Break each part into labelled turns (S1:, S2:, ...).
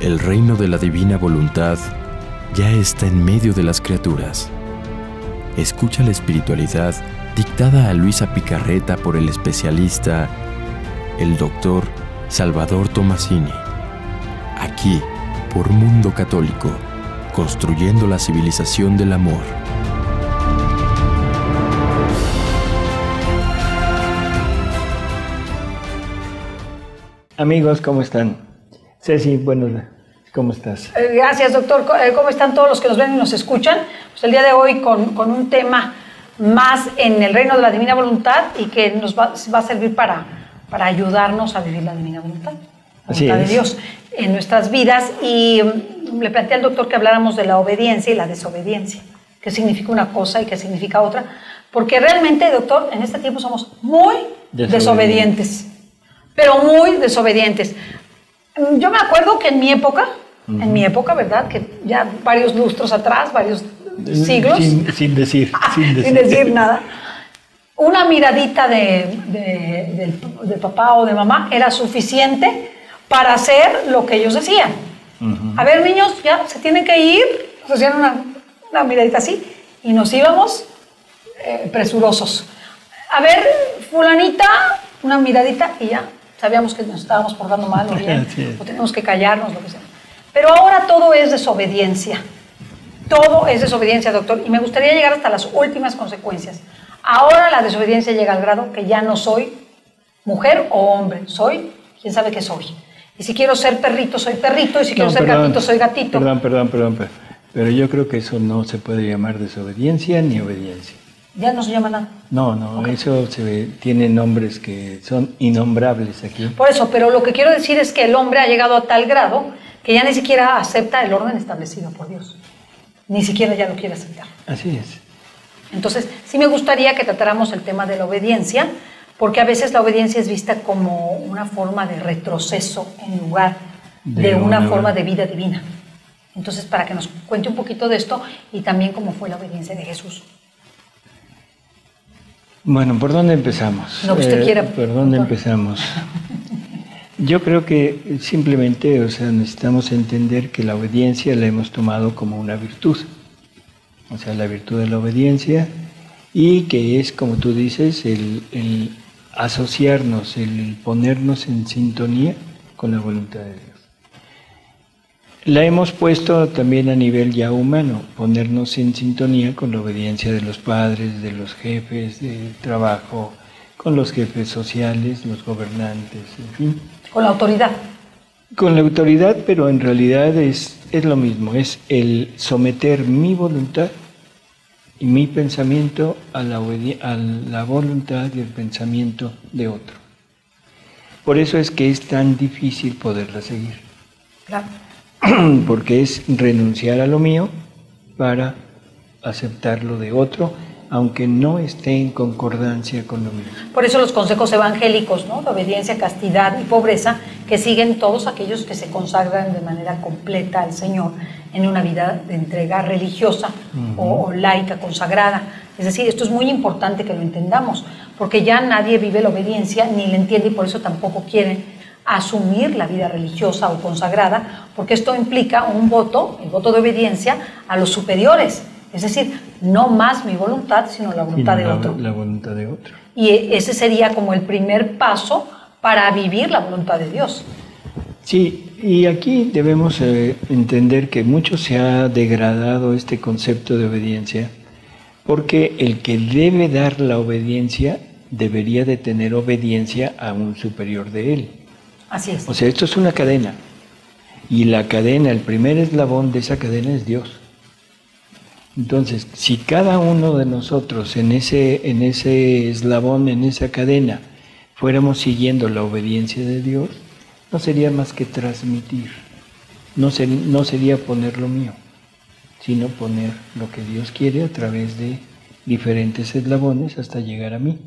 S1: El reino de la divina voluntad ya está en medio de las criaturas. Escucha la espiritualidad dictada a Luisa Picarreta por el especialista, el doctor Salvador Tomasini. Aquí, por Mundo Católico, construyendo la civilización del amor.
S2: Amigos, ¿cómo están? Ceci, bueno, ¿cómo estás?
S3: Gracias, doctor. ¿Cómo están todos los que nos ven y nos escuchan? Pues el día de hoy con un tema más en el reino de la divina voluntad y que nos va a servir para ayudarnos a vivir la divina voluntad. La voluntad de Dios en nuestras vidas. Y le planteé al doctor que habláramos de la obediencia y la desobediencia. ¿Qué significa una cosa y qué significa otra? Porque realmente, doctor, en este tiempo somos muy desobedientes. Pero muy desobedientes. Yo me acuerdo que en mi época, ¿verdad? Que ya varios lustros atrás, varios siglos.
S2: Sin decir
S3: nada. Una miradita de papá o de mamá era suficiente para hacer lo que ellos decían. A ver, niños, ya se tienen que ir. Nos hacían una miradita así y nos íbamos presurosos. A ver, fulanita, una miradita y ya. Sabíamos que nos estábamos portando mal o bien, o teníamos que callarnos, lo que sea. Pero ahora todo es desobediencia. Todo es desobediencia, doctor. Y me gustaría llegar hasta las últimas consecuencias. Ahora la desobediencia llega al grado que ya no soy mujer o hombre. Soy, quién sabe qué soy. Y si quiero ser perrito, soy perrito. Y si quiero ser gatito, soy gatito.
S2: Perdón. Pero yo creo que eso no se puede llamar desobediencia ni obediencia.
S3: ¿Ya no se llama nada?
S2: No, okay. Eso tiene nombres que son innombrables aquí.
S3: Por eso, pero lo que quiero decir es que el hombre ha llegado a tal grado que ya ni siquiera acepta el orden establecido por Dios. Ni siquiera ya lo quiere aceptar.
S2: Así es.
S3: Entonces, sí me gustaría que tratáramos el tema de la obediencia, porque a veces la obediencia es vista como una forma de retroceso en lugar de una forma de vida divina. Entonces, para que nos cuente un poquito de esto y también cómo fue la obediencia de Jesús.
S2: Bueno, ¿por dónde empezamos?
S3: Lo que usted quiera.
S2: ¿Por dónde empezamos? Yo creo que simplemente, necesitamos entender que la obediencia la hemos tomado como una virtud. O sea, la virtud de la obediencia, y que es, como tú dices, el asociarnos, el ponernos en sintonía con la voluntad de Dios. La hemos puesto también a nivel ya humano, ponernos en sintonía con la obediencia de los padres, de los jefes de trabajo, con los jefes sociales, los gobernantes, en fin.
S3: Con la autoridad.
S2: Con la autoridad, pero en realidad es lo mismo, es el someter mi voluntad y mi pensamiento a la voluntad y el pensamiento de otro. Por eso es que es tan difícil poderla seguir.
S3: Claro.
S2: Porque es renunciar a lo mío para aceptar lo de otro, aunque no esté en concordancia con lo mío.
S3: Por eso los consejos evangélicos, ¿no? De obediencia, castidad y pobreza, que siguen todos aquellos que se consagran de manera completa al Señor en una vida de entrega religiosa o laica, consagrada. Es decir, esto es muy importante que lo entendamos, porque ya nadie vive la obediencia ni la entiende y por eso tampoco quiere asumir la vida religiosa o consagrada, porque esto implica un voto, el voto de obediencia a los superiores. Es decir, no más mi voluntad, sino la voluntad de otro.
S2: La voluntad de otro.
S3: Y ese sería como el primer paso para vivir la voluntad de Dios.
S2: Sí, y aquí debemos entender que mucho se ha degradado este concepto de obediencia, porque el que debe dar la obediencia debería de tener obediencia a un superior de él.
S3: Así es.
S2: O sea, esto es una cadena, y la cadena, el primer eslabón de esa cadena es Dios. Entonces, si cada uno de nosotros en ese eslabón, en esa cadena, fuéramos siguiendo la obediencia de Dios, no sería más que transmitir, no sería poner lo mío, sino poner lo que Dios quiere a través de diferentes eslabones hasta llegar a mí.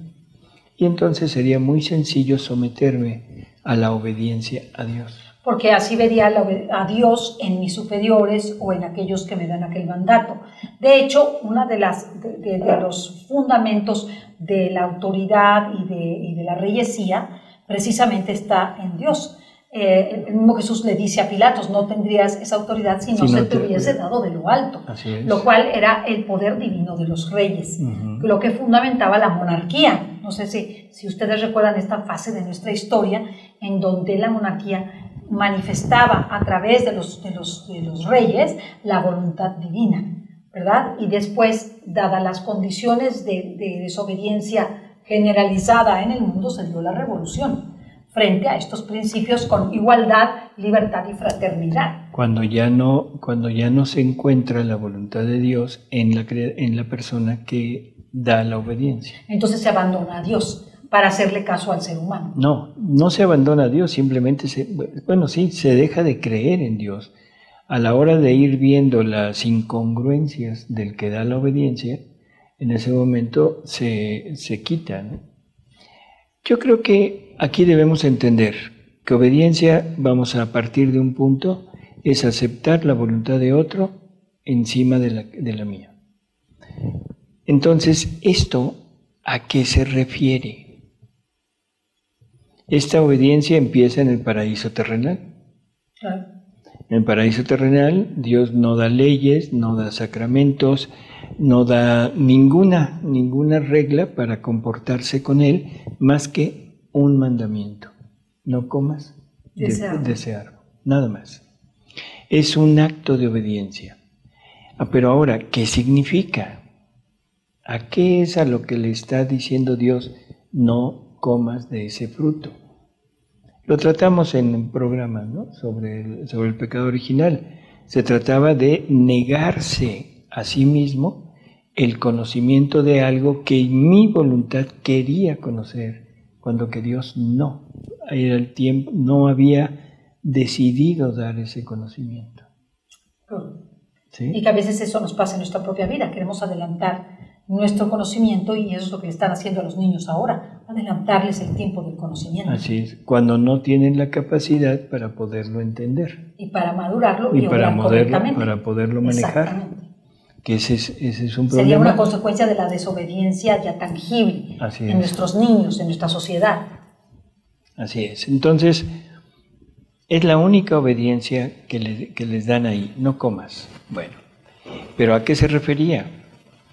S2: Y entonces sería muy sencillo someterme a la obediencia a Dios.
S3: Porque así vería a Dios en mis superiores o en aquellos que me dan aquel mandato. De hecho, uno de los fundamentos de la autoridad y de la reyesía precisamente está en Dios. el mismo Jesús le dice a Pilatos, no tendrías esa autoridad si no se te hubiese dado de lo alto, lo cual era el poder divino de los reyes, lo que fundamentaba la monarquía. No sé si ustedes recuerdan esta fase de nuestra historia en donde la monarquía manifestaba a través de los reyes la voluntad divina, ¿verdad? Y después, dadas las condiciones de desobediencia generalizada en el mundo, se dio la revolución frente a estos principios con igualdad, libertad y fraternidad.
S2: Cuando ya no se encuentra la voluntad de Dios en la persona que da la obediencia.
S3: Entonces se abandona a Dios para hacerle caso al ser humano.
S2: No se abandona a Dios, simplemente se deja de creer en Dios. A la hora de ir viendo las incongruencias del que da la obediencia, en ese momento se quita, ¿no? Yo creo que aquí debemos entender que obediencia, vamos a partir de un punto, es aceptar la voluntad de otro encima de la mía. Entonces, ¿esto a qué se refiere? Esta obediencia empieza en el paraíso terrenal.
S3: Claro.
S2: En el paraíso terrenal, Dios no da leyes, no da sacramentos, no da ninguna regla para comportarse con Él, más que un mandamiento. No comas de ese árbol, nada más. Es un acto de obediencia. Pero ahora, ¿qué significa? ¿A qué es a lo que le está diciendo Dios, no comas de ese fruto? Lo tratamos en un programa, ¿no? sobre el pecado original. Se trataba de negarse a sí mismo el conocimiento de algo que mi voluntad quería conocer, cuando que Dios no. Era el tiempo, no había decidido dar ese conocimiento.
S3: ¿Sí? Y que a veces eso nos pasa en nuestra propia vida. Queremos adelantar nuestro conocimiento y eso es lo que están haciendo a los niños ahora, adelantarles el tiempo del conocimiento.
S2: Así es, cuando no tienen la capacidad para poderlo entender.
S3: Y para madurarlo y correctamente.
S2: Para poderlo manejar. Que ese es un problema.
S3: Sería una consecuencia de la desobediencia ya tangible en nuestros niños, en nuestra sociedad.
S2: Así es. Entonces, es la única obediencia que les dan ahí, no comas. Bueno, pero ¿a qué se refería?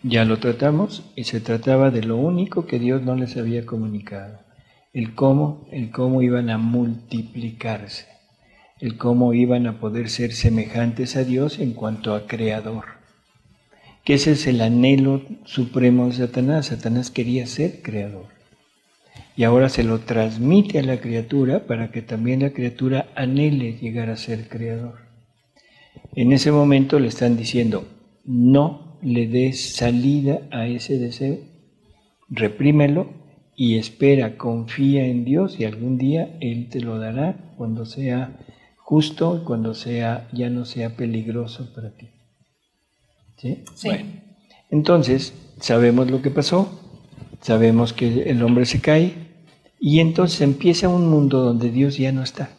S2: Ya lo tratamos y se trataba de lo único que Dios no les había comunicado. El cómo iban a multiplicarse, el cómo iban a poder ser semejantes a Dios en cuanto a creador. Que ese es el anhelo supremo de Satanás. Satanás quería ser creador. Y ahora se lo transmite a la criatura para que también la criatura anhele llegar a ser creador. En ese momento le están diciendo, no le des salida a ese deseo, reprímelo y espera, confía en Dios y algún día Él te lo dará cuando sea justo, cuando ya no sea peligroso para ti. ¿Sí?
S3: Sí.
S2: Bueno, entonces sabemos lo que pasó, sabemos que el hombre se cae y entonces empieza un mundo donde Dios ya no está,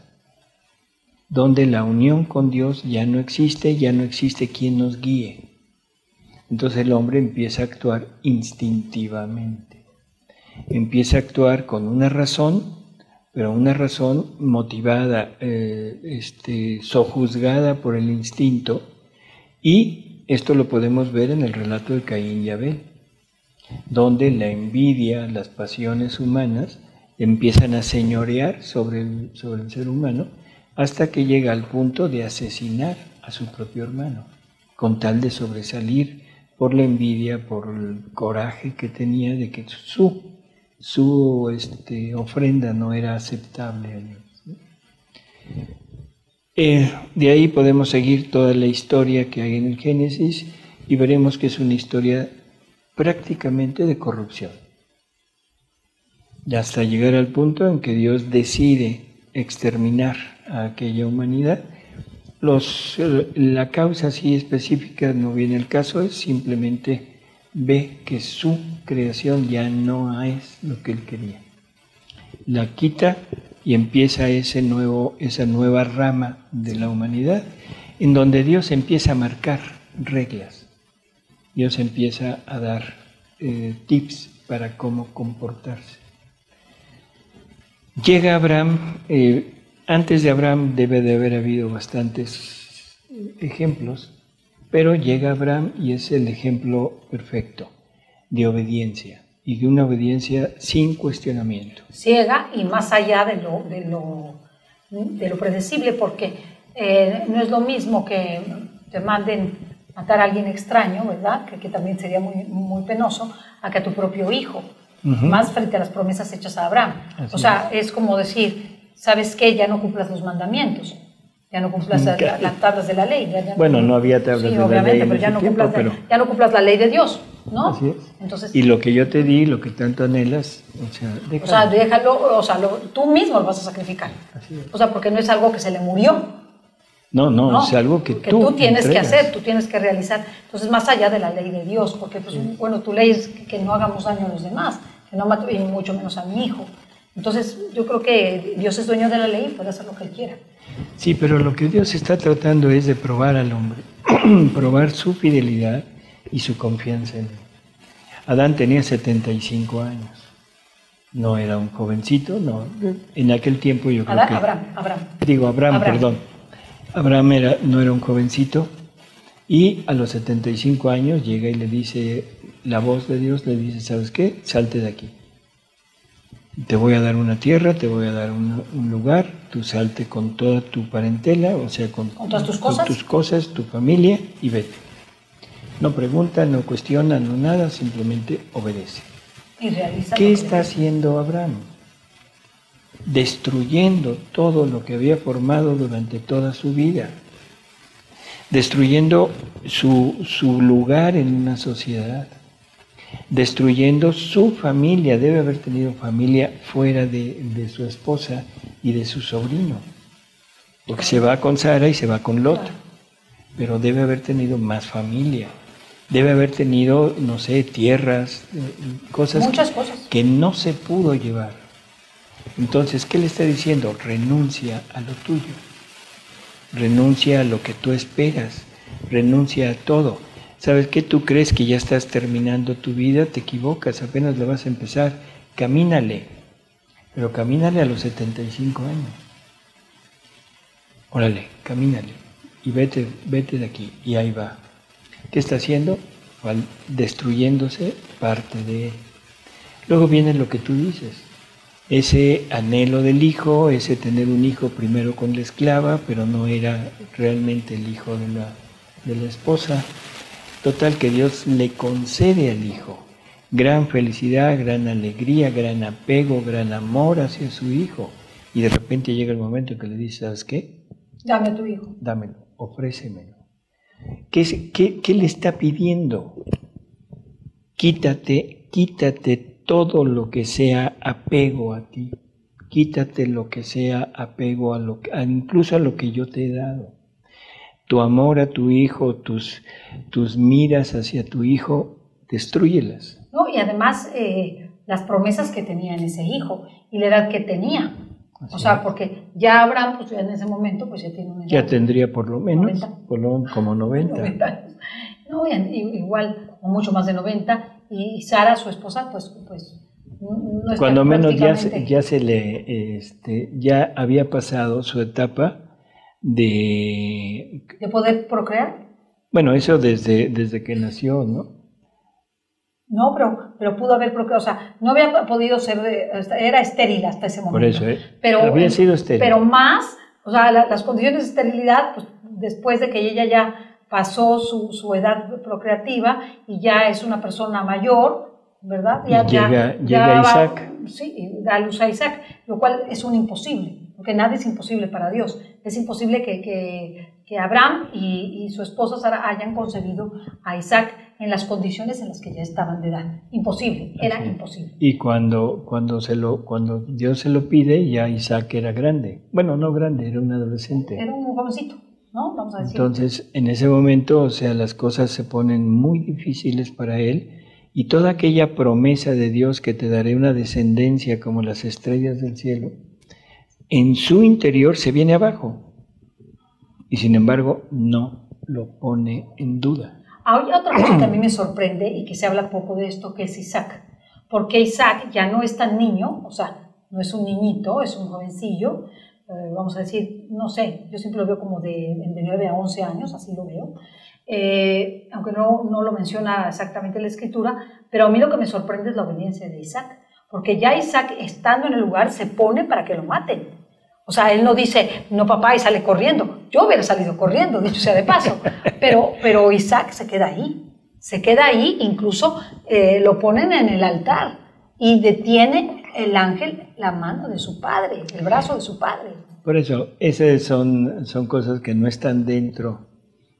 S2: donde la unión con Dios ya no existe quien nos guíe. Entonces el hombre empieza a actuar instintivamente, empieza a actuar con una razón, pero una razón motivada, sojuzgada por el instinto, y esto lo podemos ver en el relato de Caín y Abel, donde la envidia, las pasiones humanas empiezan a señorear sobre el ser humano hasta que llega al punto de asesinar a su propio hermano, con tal de sobresalir por la envidia, por el coraje que tenía de que su ofrenda no era aceptable a Dios. De ahí podemos seguir toda la historia que hay en el Génesis y veremos que es una historia prácticamente de corrupción. Y hasta llegar al punto en que Dios decide exterminar a aquella humanidad. La causa así específica no viene al caso, es simplemente ve que su creación ya no es lo que él quería. La quita y empieza esa nueva rama de la humanidad en donde Dios empieza a marcar reglas. Dios empieza a dar tips para cómo comportarse. Llega Abraham, Antes de Abraham debe de haber habido bastantes ejemplos, pero llega Abraham y es el ejemplo perfecto de obediencia, y de una obediencia sin cuestionamiento.
S3: Ciega y más allá de lo predecible, porque no es lo mismo que te manden matar a alguien extraño, ¿verdad? Que también sería muy, muy penoso, a que a tu propio hijo, más frente a las promesas hechas a Abraham. O sea, es como decir, ¿sabes qué? Ya no cumplas los mandamientos, ya no cumplas las tablas de la ley.
S2: Bueno, no había tablas de la ley.
S3: Sí, obviamente, pero ya no cumplas la ley de Dios, ¿no?
S2: Así es.
S3: Entonces,
S2: y lo que yo te di, lo que tanto anhelas,
S3: déjalo, tú mismo lo vas a sacrificar.
S2: Así es.
S3: O sea, porque no es algo que se le murió.
S2: No, es algo que tú
S3: tienes
S2: entregas.
S3: que hacer, tú tienes que realizar. Entonces, más allá de la ley de Dios, porque pues, bueno, tu ley es que no hagamos daño a los demás, que no mato, y mucho menos a mi hijo. Entonces, yo creo que Dios es dueño de la ley y puede hacer lo que Él quiera.
S2: Sí, pero lo que Dios está tratando es de probar al hombre, probar su fidelidad y su confianza en Él. Adán tenía 75 años. No era un jovencito, no. En aquel tiempo yo creo que... Abraham, perdón. Abraham no era un jovencito, y a los 75 años llega y le dice, la voz de Dios le dice, ¿sabes qué? Salte de aquí. Te voy a dar una tierra, te voy a dar un lugar, tú salte con toda tu parentela, o sea, con
S3: todas tus
S2: cosas, tu familia, y vete. No pregunta, no cuestiona, no nada, simplemente obedece.
S3: Y realiza.
S2: ¿Qué está haciendo Abraham? Destruyendo todo lo que había formado durante toda su vida, destruyendo su lugar en una sociedad, destruyendo su familia. Debe haber tenido familia fuera de su esposa y de su sobrino, porque se va con Sara y se va con Lot, pero debe haber tenido más familia, debe haber tenido, no sé, tierras,
S3: muchas cosas
S2: que no se pudo llevar. Entonces, ¿qué le está diciendo? Renuncia a lo tuyo, renuncia a lo que tú esperas, renuncia a todo. ¿Sabes qué? Tú crees que ya estás terminando tu vida, te equivocas, apenas le vas a empezar. Camínale, pero camínale a los 75 años. Órale, camínale y vete de aquí. Y ahí va. ¿Qué está haciendo? Destruyéndose parte de él. Luego viene lo que tú dices. Ese anhelo del hijo, ese tener un hijo primero con la esclava, pero no era realmente el hijo de la esposa. Total, que Dios le concede al hijo gran felicidad, gran alegría, gran apego, gran amor hacia su hijo. Y de repente llega el momento en que le dice, ¿sabes qué?
S3: Dame a tu hijo.
S2: Dámelo, ofrécemelo. ¿Qué le está pidiendo? Quítate todo lo que sea apego a ti. Quítate lo que sea apego incluso a lo que yo te he dado. Tu amor a tu hijo, tus miras hacia tu hijo, destrúyelas.
S3: No, y además las promesas que tenía en ese hijo y la edad que tenía. Así o sea, porque ya Abraham, pues ya en ese momento, pues ya tiene una edad.
S2: Ya tendría por lo menos, como 90.
S3: 90 años. No, igual, o mucho más de 90. Y Sara, su esposa, pues no está.
S2: Cuando menos ya había pasado su etapa de
S3: poder procrear.
S2: Bueno, eso desde que nació, ¿no?
S3: No, pero pudo haber procreado, o sea, no había podido ser, era estéril hasta ese momento.
S2: Por eso,
S3: pero
S2: había sido estéril.
S3: Pero más, o sea, las condiciones de esterilidad, pues después de que ella ya pasó su edad procreativa y ya es una persona mayor, ¿verdad?
S2: Llega Isaac.
S3: Sí, y da luz a Isaac, lo cual es un imposible, porque nada es imposible para Dios. Es imposible que Abraham y su esposa Sara hayan concebido a Isaac en las condiciones en las que ya estaban de edad. Imposible, era imposible.
S2: Y cuando Dios se lo pide, ya Isaac era grande. Bueno, no grande, era un adolescente.
S3: Era un jovencito, ¿no? Vamos a decir.
S2: Entonces, en ese momento, o sea, las cosas se ponen muy difíciles para él, y toda aquella promesa de Dios que te daré una descendencia como las estrellas del cielo, en su interior se viene abajo. Y sin embargo, no lo pone en duda.
S3: Hay otra cosa que a mí me sorprende y que se habla poco de esto, que es Isaac. Porque Isaac ya no es tan niño, o sea, no es un niñito, es un jovencillo, vamos a decir, no sé, yo siempre lo veo como de 9 a 11 años, así lo veo, aunque no lo menciona exactamente la escritura, pero a mí lo que me sorprende es la obediencia de Isaac, porque ya Isaac, estando en el lugar, se pone para que lo maten. O sea, él no dice, no papá, y sale corriendo. Yo hubiera salido corriendo, dicho sea de paso, pero Isaac se queda ahí, incluso lo ponen en el altar y detiene el ángel la mano de su padre, el brazo de su padre.
S2: Por eso, esas son cosas que no están dentro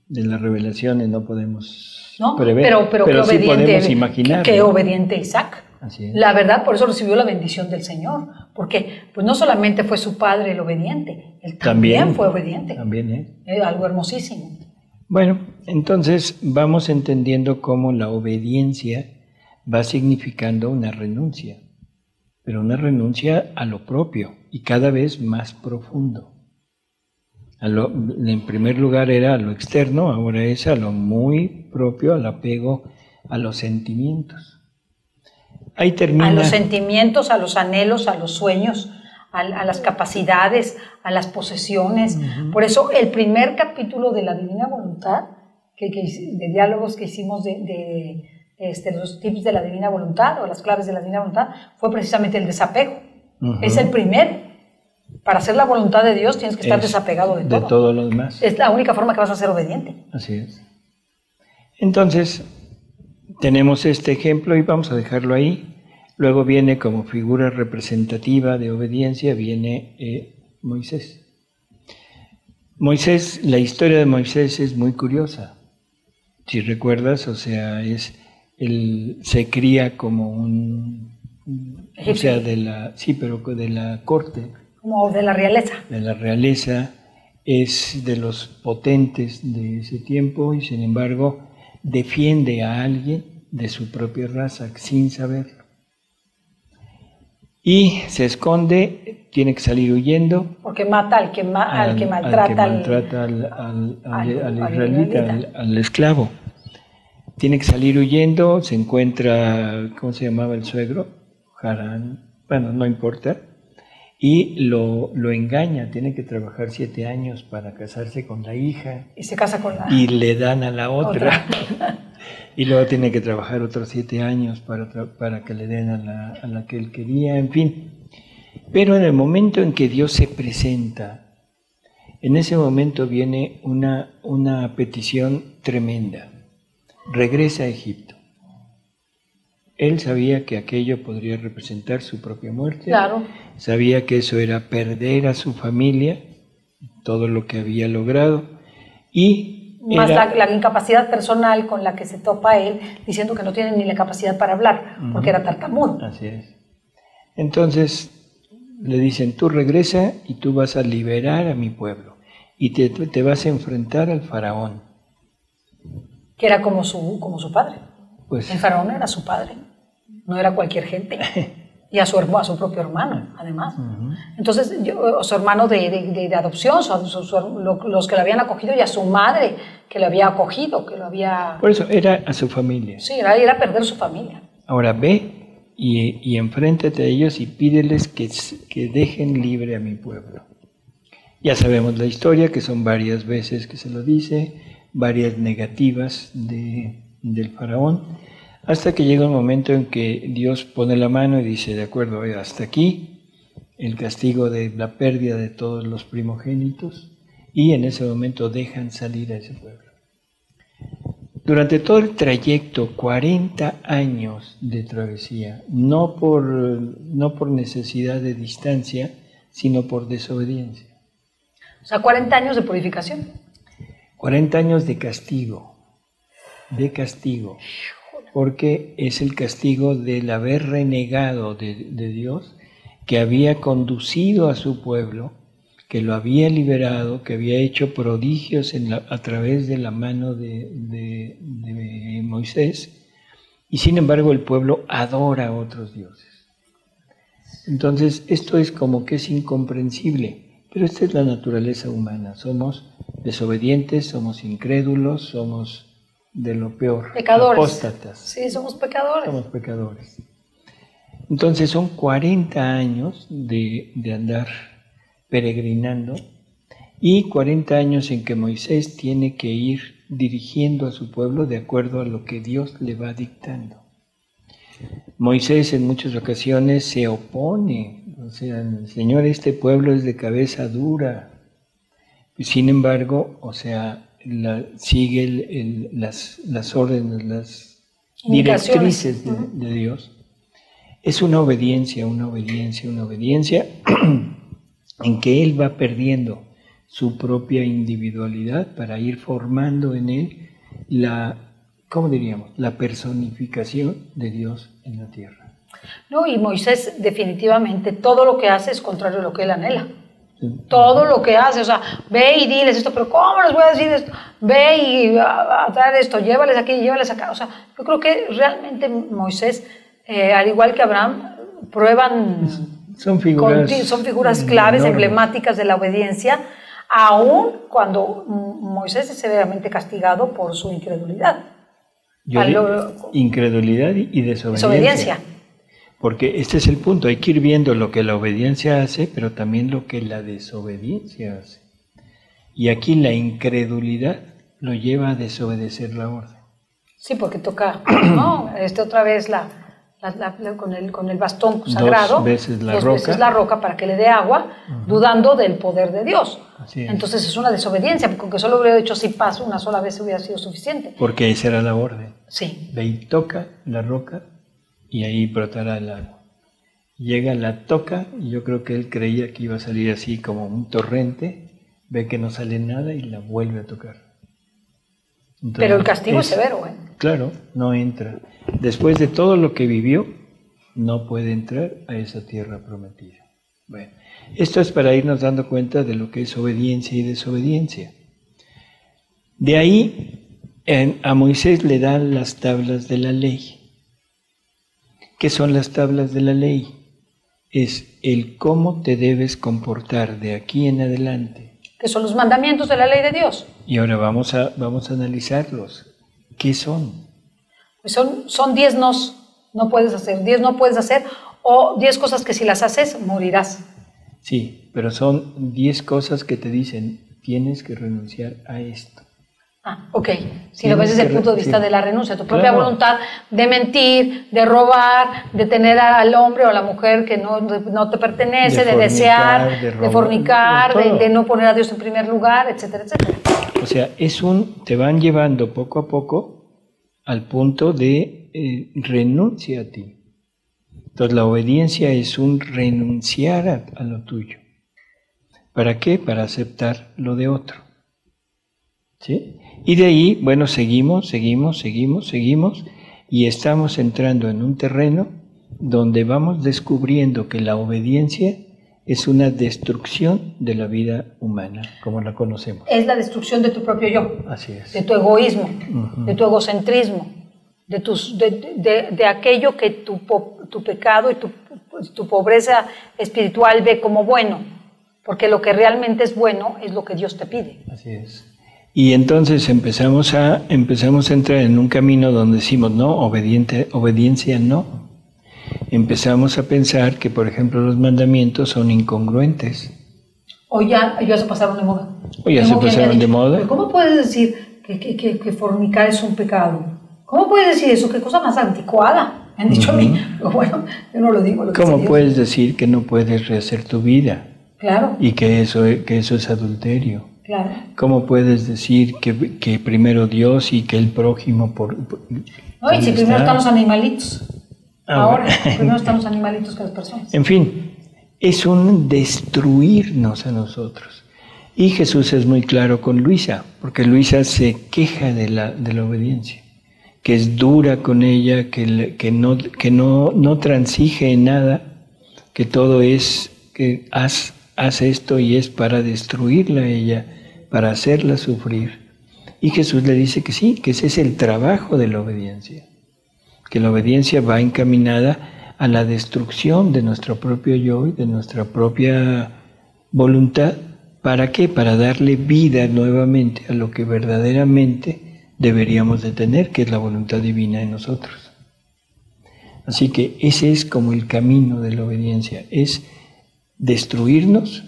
S2: de las revelaciones, no podemos prever,
S3: pero
S2: sí podemos imaginar.
S3: Qué obediente Isaac.
S2: Así es.
S3: La verdad, por eso recibió la bendición del Señor, porque pues no solamente fue su padre el obediente, él también fue obediente.
S2: También,
S3: algo hermosísimo.
S2: Bueno, entonces vamos entendiendo cómo la obediencia va significando una renuncia, pero una renuncia a lo propio y cada vez más profundo. En primer lugar era a lo externo, ahora es a lo muy propio, al apego a los sentimientos. Ahí termina.
S3: A los sentimientos, a los anhelos, a los sueños, a las capacidades, a las posesiones. Por eso el primer capítulo de la Divina Voluntad, de diálogos que hicimos de los tips de la Divina Voluntad o las claves de la Divina Voluntad, fue precisamente el desapego. Es el primero. Para hacer la voluntad de Dios tienes que estar desapegado de todo.
S2: De todo lo demás.
S3: Es la única forma que vas a ser obediente.
S2: Así es. Entonces, tenemos este ejemplo y vamos a dejarlo ahí. Luego viene como figura representativa de obediencia, viene Moisés. Moisés, la historia de Moisés es muy curiosa. Si recuerdas, o sea, él se cría como o sea, de la corte.
S3: Como de la realeza.
S2: De la realeza, es de los potentes de ese tiempo y sin embargo defiende a alguien de su propia raza sin saberlo. Y se esconde, tiene que salir huyendo.
S3: Porque mata al que maltrata
S2: al israelita, al esclavo. Tiene que salir huyendo, se encuentra, ¿cómo se llamaba el suegro? Harán, bueno, no importa. Y lo engaña, tiene que trabajar 7 años para casarse con la hija.
S3: Y se casa con la...
S2: Y le dan a la otra. Y luego tiene que trabajar otros 7 años para que le den a la que él quería, en fin. Pero en el momento en que Dios se presenta, en ese momento viene una petición tremenda. Regresa a Egipto. Él sabía que aquello podría representar su propia muerte.
S3: Claro.
S2: Sabía que eso era perder a su familia, todo lo que había logrado. Y
S3: más la incapacidad personal con la que se topa él, diciendo que no tiene ni la capacidad para hablar, porque era tartamudo.
S2: Así es. Entonces le dicen, tú regresa y tú vas a liberar a mi pueblo. Y te vas a enfrentar al faraón.
S3: Que era como su padre.
S2: Pues,
S3: el faraón era su padre, no era cualquier gente. Y a su propio hermano, además. Entonces, su hermano de adopción, los que lo habían acogido, y a su madre, que lo había acogido, que lo había...
S2: Por eso, era a su familia.
S3: Sí, era perder su familia.
S2: Ahora ve y enfréntate a ellos y pídeles que dejen libre a mi pueblo. Ya sabemos la historia, que son varias veces que se lo dice, varias negativas del faraón, hasta que llega un momento en que Dios pone la mano y dice, de acuerdo, hasta aquí el castigo de la pérdida de todos los primogénitos, y en ese momento dejan salir a ese pueblo. Durante todo el trayecto, 40 años de travesía, no por necesidad de distancia, sino por desobediencia.
S3: O sea, 40 años de purificación.
S2: 40 años de castigo, porque es el castigo del haber renegado de Dios, que había conducido a su pueblo, que lo había liberado, que había hecho prodigios a través de la mano de Moisés, y sin embargo el pueblo adora a otros dioses. Entonces esto es como que es incomprensible. Pero esta es la naturaleza humana, somos desobedientes, somos incrédulos, somos de lo peor,
S3: pecadores.
S2: Apóstatas.
S3: Sí, somos pecadores.
S2: Somos pecadores. Entonces son 40 años de andar peregrinando, y 40 años en que Moisés tiene que ir dirigiendo a su pueblo de acuerdo a lo que Dios le va dictando. Moisés en muchas ocasiones se opone, o sea, Señor, este pueblo es de cabeza dura. Sin embargo, o sea, sigue las órdenes, las directrices de Dios. Es una obediencia en que Él va perdiendo su propia individualidad para ir formando en Él ¿cómo diríamos? La personificación de Dios en la tierra.
S3: No, y Moisés definitivamente todo lo que hace es contrario a lo que él anhela. Todo lo que hace, o sea, ve y diles esto, pero ¿cómo les voy a decir esto? Ve y a traer esto, llévales aquí, llévales acá. O sea, yo creo que realmente Moisés, al igual que Abraham, prueban... Son figuras claves, emblemáticas de la obediencia, aun cuando Moisés es severamente castigado por su incredulidad.
S2: Incredulidad y desobediencia. Porque este es el punto, hay que ir viendo lo que la obediencia hace, pero también lo que la desobediencia hace. Y aquí la incredulidad lo lleva a desobedecer la orden.
S3: Sí, porque toca, ¿no? Otra vez con el bastón sagrado,
S2: dos veces
S3: la roca para que le dé agua, dudando del poder de Dios. Entonces es una desobediencia, porque aunque solo hubiera hecho así paso una sola vez hubiera sido suficiente.
S2: Porque esa era la orden.
S3: Sí.
S2: Ve y toca la roca y ahí brotará el agua. Llega, la toca, y yo creo que él creía que iba a salir así como un torrente, ve que no sale nada y la vuelve a tocar. Entonces,
S3: pero el castigo es severo, ¿eh?
S2: Claro, no entra. Después de todo lo que vivió, no puede entrar a esa tierra prometida. Bueno, esto es para irnos dando cuenta de lo que es obediencia y desobediencia. De ahí, a Moisés le dan las tablas de la ley. ¿Qué son las tablas de la ley? Es el cómo te debes comportar de aquí en adelante.
S3: Que son los mandamientos de la ley de Dios.
S2: Y ahora vamos a analizarlos. ¿Qué son?
S3: Pues son 10 no puedes hacer, 10 no puedes hacer, o 10 cosas que si las haces, morirás.
S2: Sí, pero son 10 cosas que te dicen, tienes que renunciar a esto.
S3: Ah, ok. Si lo ves desde el punto de vista de la renuncia, tu propia voluntad de mentir, de robar, de tener al hombre o a la mujer que no te pertenece, de desear, de fornicar, de no poner a Dios en primer lugar, etcétera, etcétera.
S2: O sea, te van llevando poco a poco al punto de renuncia a ti. Entonces la obediencia es un renunciar a lo tuyo. ¿Para qué? Para aceptar lo de otro. ¿Sí? Y de ahí, bueno, seguimos y estamos entrando en un terreno donde vamos descubriendo que la obediencia es una destrucción de la vida humana, como la conocemos.
S3: Es la destrucción de tu propio yo.
S2: Así es.
S3: De tu egoísmo, de tu egocentrismo, de aquello que tu pecado y tu pobreza espiritual ve como bueno, porque lo que realmente es bueno es lo que Dios te pide.
S2: Así es. Y entonces empezamos a entrar en un camino donde decimos, no, obediencia no. Empezamos a pensar que, por ejemplo, los mandamientos son incongruentes.
S3: O ya se pasaron de moda.
S2: Pero
S3: ¿cómo puedes decir que fornicar es un pecado? ¿Cómo puedes decir eso? ¿Qué cosa más anticuada? Me han dicho a mí. Pero bueno, yo no lo digo.
S2: ¿Cómo puedes decir que no puedes rehacer tu vida?
S3: Claro.
S2: Y que eso es adulterio.
S3: Claro.
S2: ¿Cómo puedes decir que primero Dios y que el prójimo
S3: no, y si primero están los animalitos. Ahora, primero están los animalitos que las personas.
S2: En fin, es un destruirnos a nosotros. Y Jesús es muy claro con Luisa, porque Luisa se queja de la obediencia, que es dura con ella, que no transige en nada, que todo es que haz esto y es para destruirla a ella, para hacerla sufrir. Y Jesús le dice que sí, que ese es el trabajo de la obediencia, que la obediencia va encaminada a la destrucción de nuestro propio yo y de nuestra propia voluntad. ¿Para qué? Para darle vida nuevamente a lo que verdaderamente deberíamos de tener, que es la voluntad divina en nosotros. Así que ese es como el camino de la obediencia, es destruirnos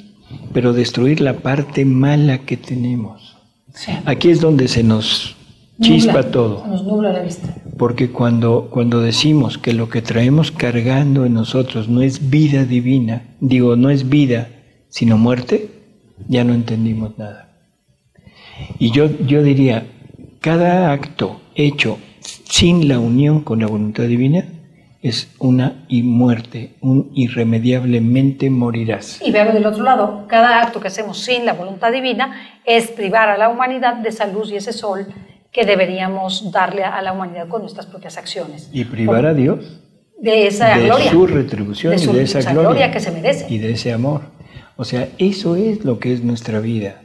S2: pero destruir la parte mala que tenemos.
S3: Sí.
S2: Aquí es donde se nos chispa todo.
S3: Se nos nubla la vista.
S2: Porque cuando decimos que lo que traemos cargando en nosotros no es vida divina, digo, no es vida, sino muerte, ya no entendimos nada. Y yo diría, cada acto hecho sin la unión con la voluntad divina es una muerte, un irremediablemente morirás.
S3: Y veo del otro lado, cada acto que hacemos sin la voluntad divina es privar a la humanidad de esa luz y ese sol que deberíamos darle a la humanidad con nuestras propias acciones.
S2: Y privar a Dios
S3: de esa
S2: de
S3: gloria,
S2: su retribución y de esa gloria
S3: que se merece.
S2: Y de ese amor. O sea, eso es lo que es nuestra vida.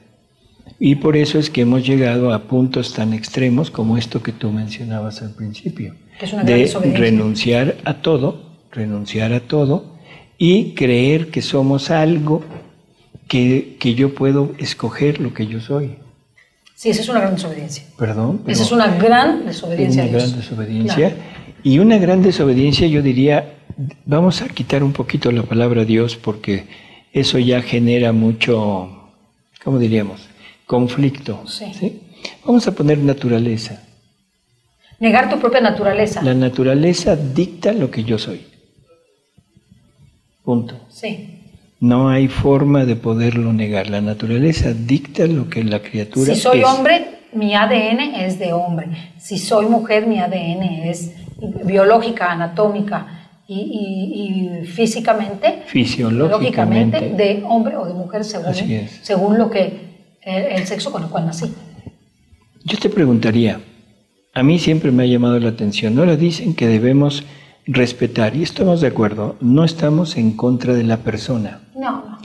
S2: Y por eso es que hemos llegado a puntos tan extremos como esto que tú mencionabas al principio.
S3: Que es una gran desobediencia.
S2: Renunciar a todo y creer que somos algo que yo puedo escoger lo que yo soy.
S3: Sí, esa es una gran desobediencia.
S2: Perdón.
S3: Esa es una gran desobediencia.
S2: Una gran desobediencia. Claro. Y una gran desobediencia, yo diría, vamos a quitar un poquito la palabra Dios porque eso ya genera mucho, ¿cómo diríamos? Conflicto.
S3: Sí.
S2: ¿Sí? Vamos a poner naturaleza.
S3: Negar tu propia naturaleza.
S2: La naturaleza dicta lo que yo soy. Punto.
S3: Sí.
S2: No hay forma de poderlo negar. La naturaleza dicta lo que la criatura es.
S3: Si soy hombre, mi ADN es de hombre. Si soy mujer, mi ADN es biológica, anatómica y físicamente,
S2: fisiológicamente
S3: de hombre o de mujer según lo que el sexo con el cual nací.
S2: Yo te preguntaría, a mí siempre me ha llamado la atención, ahora dicen que debemos respetar, y estamos de acuerdo, no estamos en contra de la persona.
S3: No.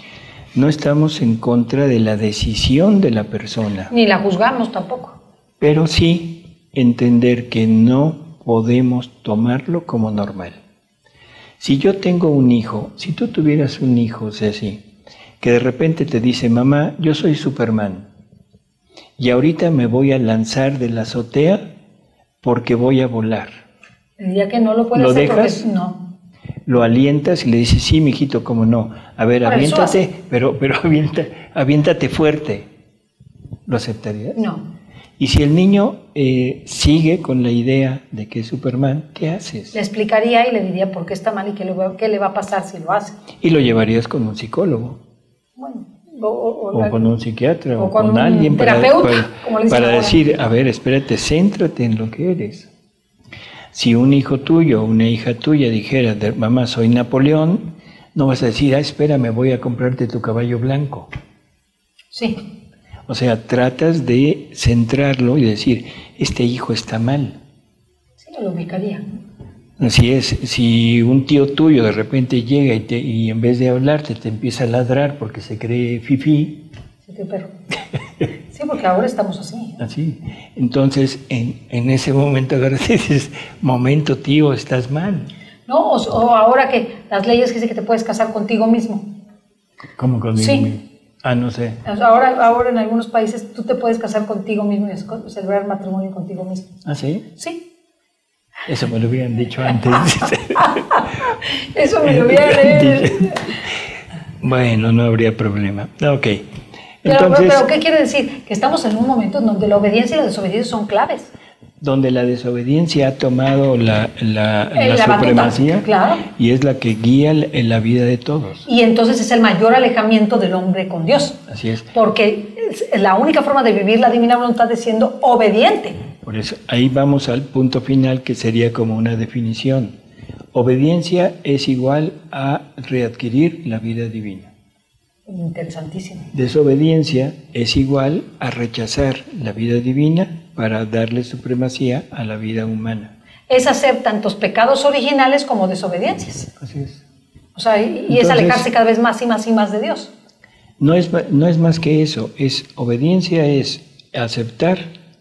S2: No estamos en contra de la decisión de la persona.
S3: Ni la juzgamos tampoco.
S2: Pero sí entender que no podemos tomarlo como normal. Si yo tengo un hijo, si tú tuvieras un hijo, Ceci, que de repente te dice, mamá, yo soy Superman, y ahorita me voy a lanzar de la azotea porque voy a volar.
S3: El día que no lo puedes
S2: ¿Lo
S3: hacer
S2: dejas?
S3: Porque no.
S2: Lo alientas y le dices, sí, mijito, cómo no. A ver, aviéntate, pero aviéntate fuerte. ¿Lo aceptarías?
S3: No.
S2: Y si el niño sigue con la idea de que es Superman, ¿qué haces?
S3: Le explicaría y le diría por qué está mal y qué le va a pasar si lo hace.
S2: Y lo llevarías con un psicólogo.
S3: Bueno,
S2: o con un psiquiatra, o con
S3: un
S2: alguien
S3: terapeuta,
S2: para decir, a ver, espérate, céntrate en lo que eres. Si un hijo tuyo o una hija tuya dijera, mamá, soy Napoleón, no vas a decir, espérame, voy a comprarte tu caballo blanco.
S3: Sí.
S2: O sea, tratas de centrarlo y decir, este hijo está mal.
S3: Sí, lo ubicaría.
S2: Así es, si un tío tuyo de repente llega y en vez de hablarte te empieza a ladrar porque se cree fifí.
S3: Sí, qué perro. Sí, porque ahora estamos así.
S2: Así. Entonces, en ese momento agarras y dices, momento tío, estás mal.
S3: No, o ahora que las leyes que dicen que te puedes casar contigo mismo.
S2: ¿Cómo conmigo
S3: sí.
S2: mismo? Ah, no sé.
S3: Ahora en algunos países tú te puedes casar contigo mismo y celebrar matrimonio contigo mismo.
S2: ¿Ah, sí?
S3: Sí.
S2: Eso me lo hubieran dicho antes.
S3: Eso me lo hubieran dicho.
S2: Bueno, no habría problema. Ok.
S3: Entonces, pero ¿qué quiere decir? Que estamos en un momento donde la obediencia y la desobediencia son claves.
S2: Donde la desobediencia ha tomado la supremacía,
S3: batuta, claro.
S2: Y es la que guía en la vida de todos.
S3: Y entonces es el mayor alejamiento del hombre con Dios.
S2: Así es.
S3: Porque la única forma de vivir la divina voluntad es siendo obediente.
S2: Por eso, ahí vamos al punto final que sería como una definición. Obediencia es igual a readquirir la vida divina.
S3: Interesantísimo.
S2: Desobediencia es igual a rechazar la vida divina para darle supremacía a la vida humana.
S3: Es hacer tantos pecados originales como desobediencias.
S2: Así es.
S3: O sea, y es alejarse cada vez más y más y más de Dios.
S2: No es más que eso. Obediencia es aceptar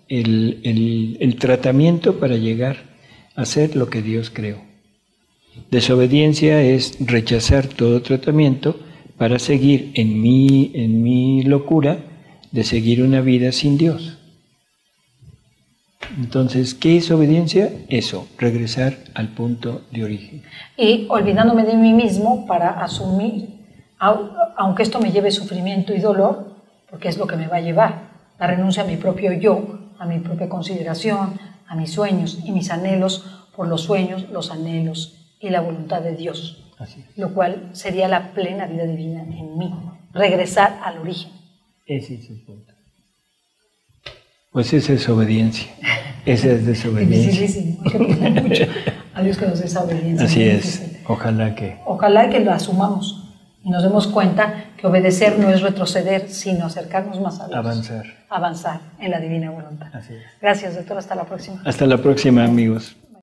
S2: el tratamiento para llegar a ser lo que Dios creó. Desobediencia es rechazar todo tratamiento para seguir en mi locura de seguir una vida sin Dios. Entonces, ¿qué es obediencia? Eso, regresar al punto de origen.
S3: Y olvidándome de mí mismo para asumir aunque esto me lleve sufrimiento y dolor, porque es lo que me va a llevar, la renuncia a mi propio yo, a mi propia consideración, a mis sueños y mis anhelos por los sueños, los anhelos y la voluntad de Dios, lo cual sería la plena vida divina en mí, regresar al origen.
S2: Ese es el punto. Pues esa es obediencia, esa es desobediencia.
S3: Es dificilísimo, hay que pedirle mucho a Dios que nos dé esa obediencia.
S2: Así es, ojalá que
S3: lo asumamos y nos demos cuenta que obedecer no es retroceder, sino acercarnos más a Dios. Avanzar en la divina voluntad.
S2: Así es.
S3: Gracias, doctor, hasta la próxima.
S2: Hasta la próxima, amigos.